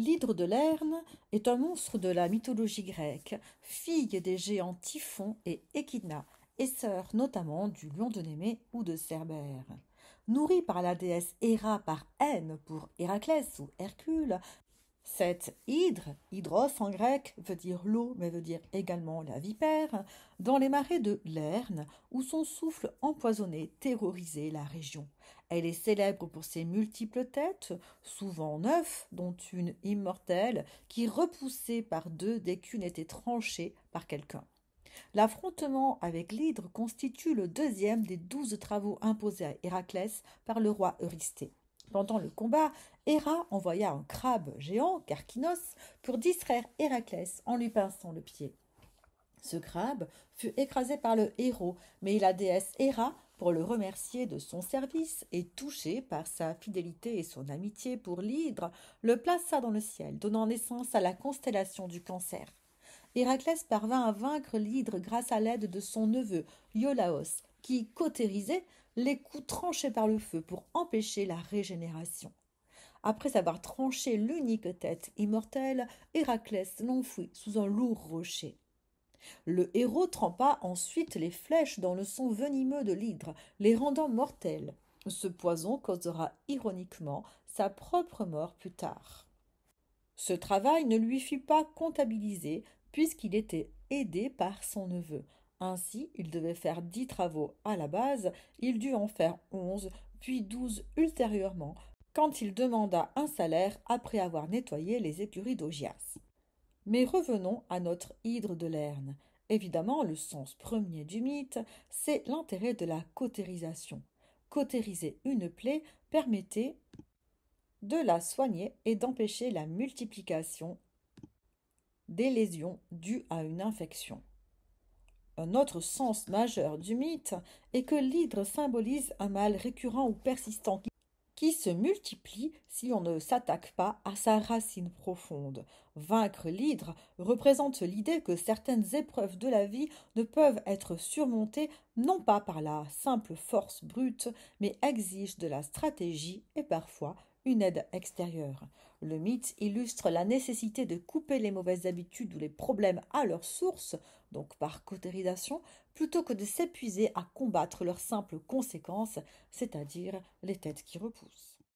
L'hydre de Lerne est un monstre de la mythologie grecque, fille des géants Typhon et Échidna, et sœur notamment du lion de Némée ou de Cerbère. Nourrie par la déesse Héra par haine pour Héraclès ou Hercule, cette hydre, hydros en grec, veut dire l'eau, mais veut dire également la vipère, dans les marais de Lerne, où son souffle empoisonné terrorisait la région. Elle est célèbre pour ses multiples têtes, souvent neuf, dont une immortelle, qui, repoussée par deux dès qu'une était tranchée par quelqu'un. L'affrontement avec l'hydre constitue le deuxième des 12 travaux imposés à Héraclès par le roi Eurysthée. Pendant le combat, Héra envoya un crabe géant, Carquinos, pour distraire Héraclès en lui pinçant le pied. Ce crabe fut écrasé par le héros, mais la déesse Héra, pour le remercier de son service et touchée par sa fidélité et son amitié pour l'hydre, le plaça dans le ciel, donnant naissance à la constellation du Cancer. Héraclès parvint à vaincre l'hydre grâce à l'aide de son neveu Iolaos, qui cautérisait les coups tranchés par le feu pour empêcher la régénération. Après avoir tranché l'unique tête immortelle, Héraclès l'enfouit sous un lourd rocher. Le héros trempa ensuite les flèches dans le sang venimeux de l'hydre, les rendant mortelles. Ce poison causera ironiquement sa propre mort plus tard. Ce travail ne lui fut pas comptabilisé puisqu'il était aidé par son neveu. Ainsi, il devait faire 10 travaux à la base, il dut en faire 11, puis 12 ultérieurement, quand il demanda un salaire après avoir nettoyé les écuries d'Augias. Mais revenons à notre hydre de Lerne. Évidemment, le sens premier du mythe, c'est l'intérêt de la cautérisation. Cautériser une plaie permettait de la soigner et d'empêcher la multiplication des lésions dues à une infection. Un autre sens majeur du mythe est que l'hydre symbolise un mal récurrent ou persistant qui se multiplie si on ne s'attaque pas à sa racine profonde. Vaincre l'hydre représente l'idée que certaines épreuves de la vie ne peuvent être surmontées non pas par la simple force brute, mais exigent de la stratégie et parfois une aide extérieure. Le mythe illustre la nécessité de couper les mauvaises habitudes ou les problèmes à leur source, donc par cautérisation, plutôt que de s'épuiser à combattre leurs simples conséquences, c'est-à-dire les têtes qui repoussent.